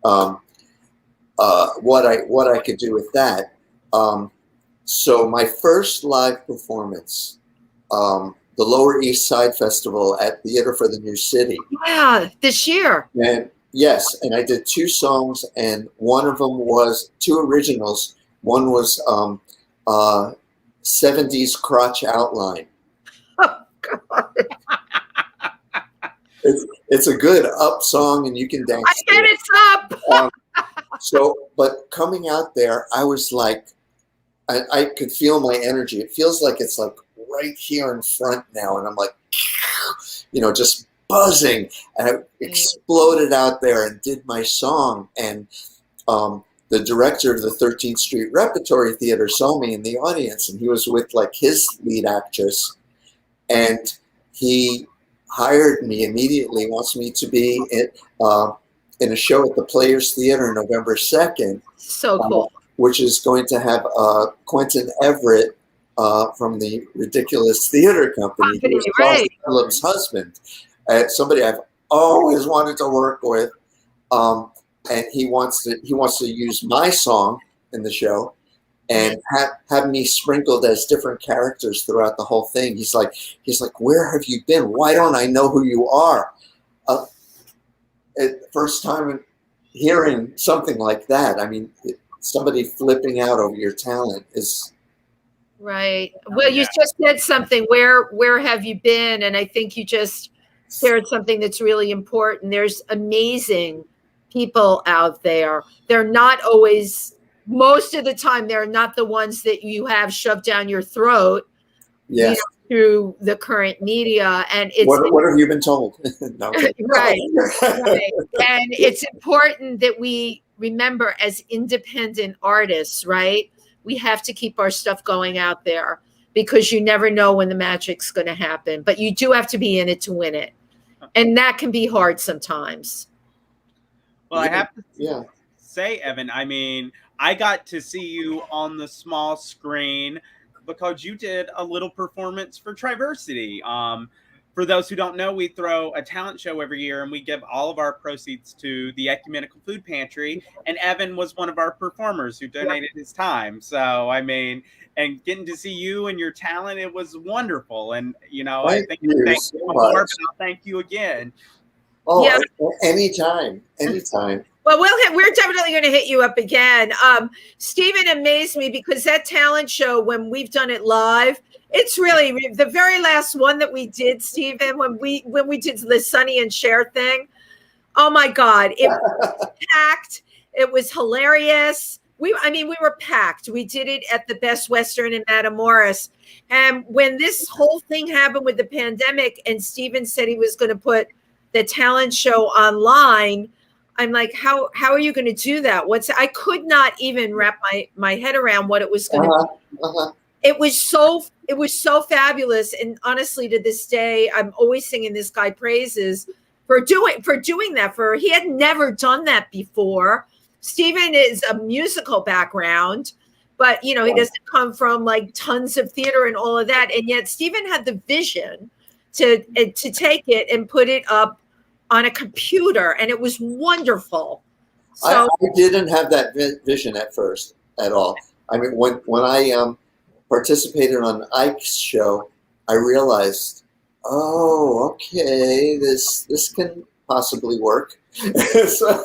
What I could do with that. So my first live performance, the Lower East Side Festival at Theater for the New City. Yeah, this year. And yes, and I did 2 songs, and one of them was 2 originals. One was 70s Crotch Outline. Oh, God. It's a good up song, and you can dance. I bet it's up. But coming out there, I was like, I could feel my energy. It feels like it's like right here in front now, and I'm like, just buzzing, and I exploded out there and did my song. And the director of the 13th Street Repertory Theater saw me in the audience, and he was with like his lead actress, and he hired me immediately. Wants me to be in a show at the Players Theater November 2nd. So cool. Which is going to have Quentin Everett from the Ridiculous Theater Company, who's right. Philip's husband, somebody I've always wanted to work with, and he wants to use my song in the show, and have me sprinkled as different characters throughout the whole thing. He's like, where have you been? Why don't I know who you are? First time hearing something like that. I mean, somebody flipping out over your talent is right. Well, you just said something. Where have you been? And I think you just shared something that's really important. There's amazing people out there. They're not always, most of the time, they're not the ones that you have shoved down your throat. Yes. Through the current media, and it's what have you been told? No, right. And it's important that we remember, as independent artists, right? We have to keep our stuff going out there, because you never know when the magic's going to happen. But you do have to be in it to win it, and that can be hard sometimes. Well, I have to say, Evan, I mean, I got to see you on the small screen because you did a little performance for TriVersity. For those who don't know, we throw a talent show every year, and we give all of our proceeds to the Ecumenical Food Pantry. And Evan was one of our performers who donated his time. So, I mean, and getting to see you and your talent, it was wonderful. And, I think thank you before, but I'll thank you again. Oh, yeah. Anytime. Well, we're definitely going to hit you up again. Stephen amazed me, because that talent show, when we've done it live, it's really the very last one that we did, Stephen, when we did the Sonny and Cher thing. Oh my God, it was packed. It was hilarious. We were packed. We did it at the Best Western in Matamoros. And when this whole thing happened with the pandemic, and Stephen said he was going to put the talent show online, I'm like, how are you going to do that? I could not even wrap my head around what it was going to be. It was so fabulous. And honestly, to this day, I'm always singing this guy praises for doing that. He had never done that before. Stephen is a musical background, but he doesn't come from like tons of theater and all of that. And yet Stephen had the vision to take it and put it up on a computer, and it was wonderful. So I didn't have that vision at first at all. I mean, when I participated on Ike's show, I realized, oh, okay, this can possibly work. So,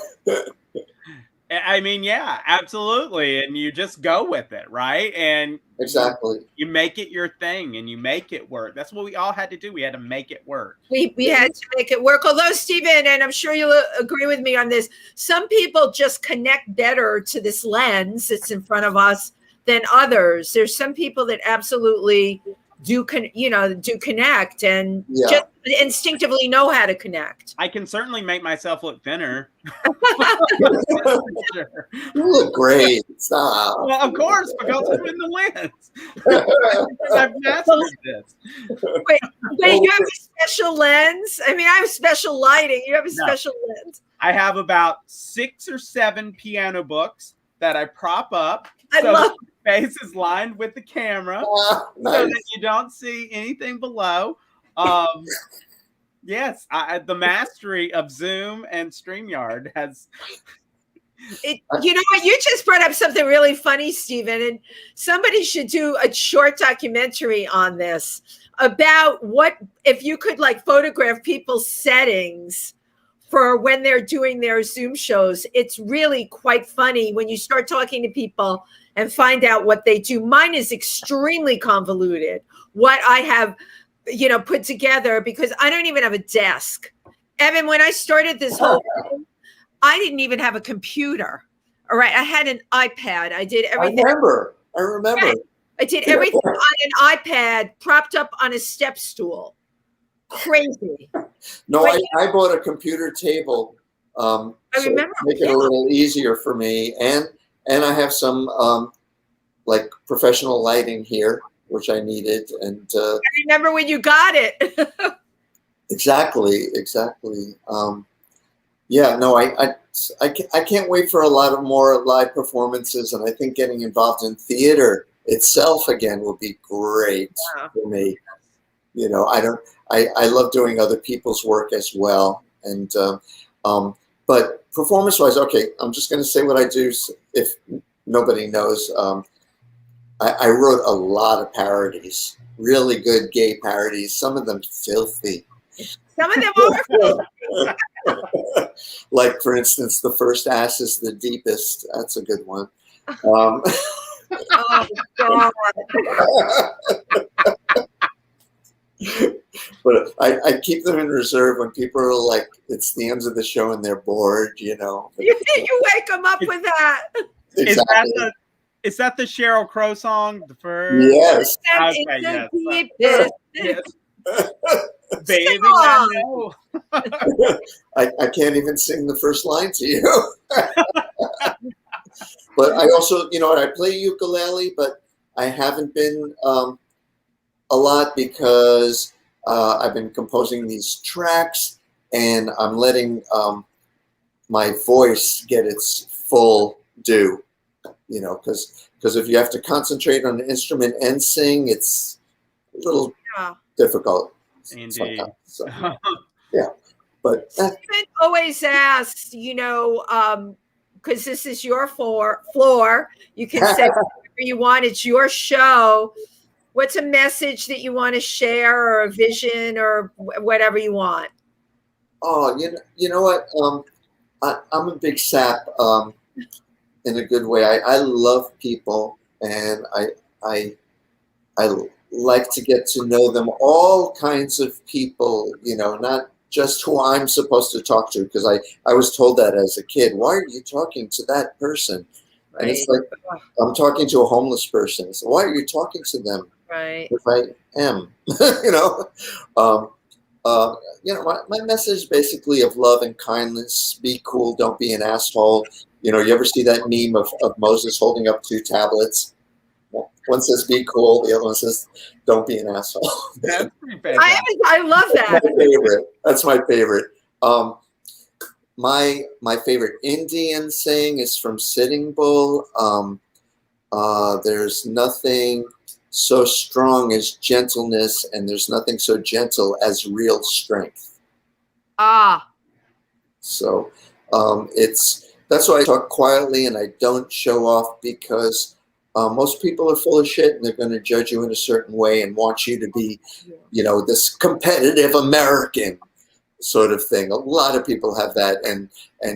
I mean, yeah, absolutely. And you just go with it, right? And exactly. You make it your thing, and you make it work. That's what we all had to do. We had to make it work. We had to make it work. Although, Stephen, and I'm sure you'll agree with me on this, some people just connect better to this lens that's in front of us than others. There's some people that absolutely do connect and just instinctively know how to connect. I can certainly make myself look thinner. Sure. You look great. Stop. Well, of course, because I'm in the lens. I've mastered this. Wait, you have a special lens? I mean, I have special lighting. You have a special lens. I have about 6 or 7 piano books that I prop up. I love the face is lined with the camera nice. So that you don't see anything below. Yes, the mastery of Zoom and StreamYard has. You know what? You just brought up something really funny, Stephen, and somebody should do a short documentary on this about what if you could like photograph people's settings for when they're doing their Zoom shows. It's really quite funny when you start talking to people and find out what they do. Mine is extremely convoluted, what I have, put together, because I don't even have a desk. Evan, when I started this whole thing, I didn't even have a computer. All right. I had an iPad. I did everything. I remember. Right. I did everything on an iPad propped up on a step stool. Crazy. No, I bought a computer table. I remember. To make it a little easier for me. And I have some like professional lighting here, which I needed. And I remember when you got it. Exactly. Yeah, no, I can't wait for a lot of more live performances, and I think getting involved in theater itself again will be great for me. You know, I love doing other people's work as well, and but performance-wise, okay, I'm just going to say what I do if nobody knows. I wrote a lot of parodies, really good gay parodies. Some of them filthy. Some of them are. Like, for instance, the first ass is the deepest. That's a good one. Oh, God. But I keep them in reserve when people are like, it's the end of the show and they're bored, you know. You wake them up with that. Exactly. Is that the Sheryl Crow song? The first? Yes. Okay, yes. Baby, I know. I can't even sing the first line to you. But I also, you know, I play ukulele, but I haven't been a lot because I've been composing these tracks, and I'm letting my voice get its full due. You know, because if you have to concentrate on an instrument and sing, it's a little difficult. Indeed. So, yeah, but Stephen always asks, you know, because this is your floor. You can say whatever you want. It's your show. What's a message that you want to share, or a vision, or whatever you want? Oh, you know what? I'm a big sap in a good way. I love people, and I like to get to know them, all kinds of people, you know, not just who I'm supposed to talk to, because I was told that as a kid. Why are you talking to that person? Right. And it's like, I'm talking to a homeless person. So why are you talking to them? Right. If I am, you know, my message basically of love and kindness. Be cool. Don't be an asshole. You know, you ever see that meme of Moses holding up 2 tablets? One says be cool, the other one says don't be an asshole. That's pretty fantastic. I love that. That's my favorite. My favorite Indian saying is from Sitting Bull. There's nothing so strong as gentleness, and there's nothing so gentle as real strength. So that's why I talk quietly and I don't show off, because most people are full of shit, and they're going to judge you in a certain way and want you to be, you know, this competitive American sort of thing. A lot of people have that, and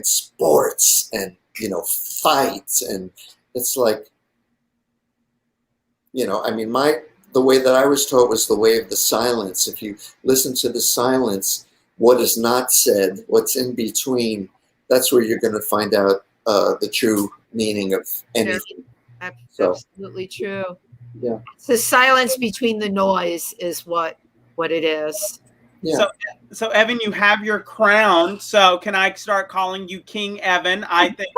sports, and, you know, fights, and it's like, you know, I mean, the way that I was taught was the way of the silence. If you listen to the silence, what is not said, what's in between, that's where you're going to find out the true meaning of anything. Absolutely true. Yeah. It's the silence between the noise is what it is. Yeah. So Evan, you have your crown. So can I start calling you King Evan? I think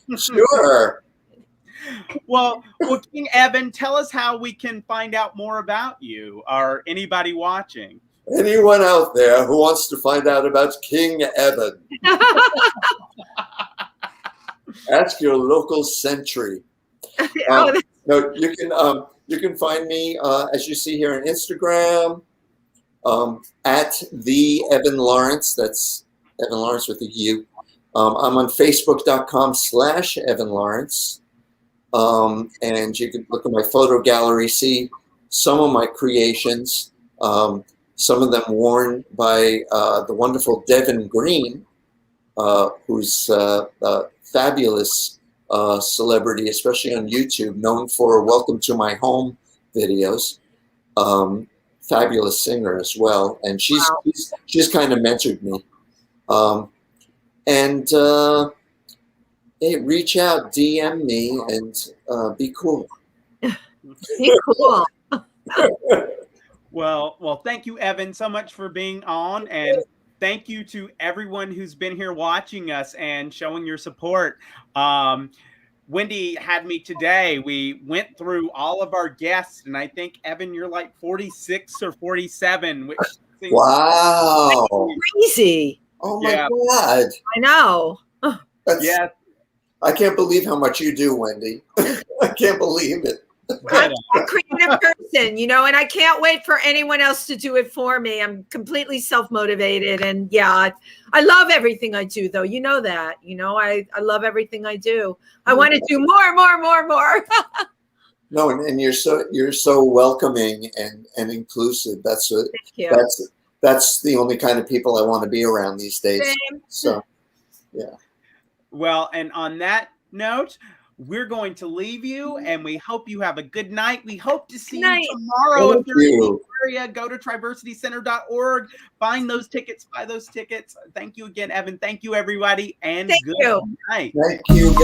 it's sure. Well, King Evan, tell us how we can find out more about you, or anybody watching. Anyone out there who wants to find out about King Evan, ask your local sentry. No, you can find me as you see here on Instagram at the Evan Laurence. That's Evan Laurence with a U. I'm on Facebook.com/Evan Laurence. And you can look at my photo gallery, see some of my creations, some of them worn by the wonderful Devin Green, who's a fabulous celebrity, especially on YouTube, known for Welcome to My Home videos. fabulous singer as well, and she's kind of mentored me. Hey, reach out, DM me, and be cool. Be cool. Well, thank you, Evan, so much for being on, and thank you to everyone who's been here watching us and showing your support. Wendy had me today. We went through all of our guests, and I think, Evan, you're like 46 or 47, which seems wow, crazy. Oh my God, I know. Yeah, I can't believe how much you do, Wendy. I can't believe it. I'm a creative person, you know, and I can't wait for anyone else to do it for me. I'm completely self-motivated, and I love everything I do, though. You know that. You know, I love everything I do. I want to do more. No, and you're so welcoming and inclusive. That's the only kind of people I want to be around these days. Same. So, yeah. Well, and on that note, we're going to leave you, and we hope you have a good night. We hope to see you tomorrow. If you're in the area, go to TriVersityCenter.org. Find those tickets, buy those tickets. Thank you again, Evan. Thank you, everybody, and good night. Thank you.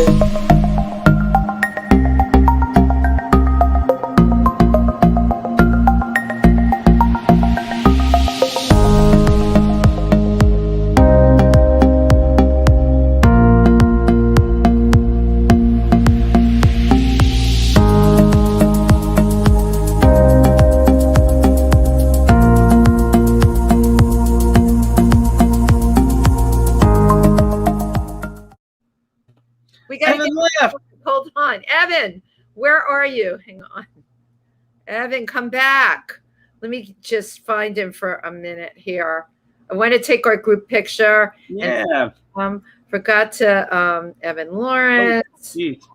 Hold on. Evan, where are you? Hang on. Evan, come back. Let me just find him for a minute here. I want to take our group picture. Yeah. And, forgot to Evan Laurence. Oh,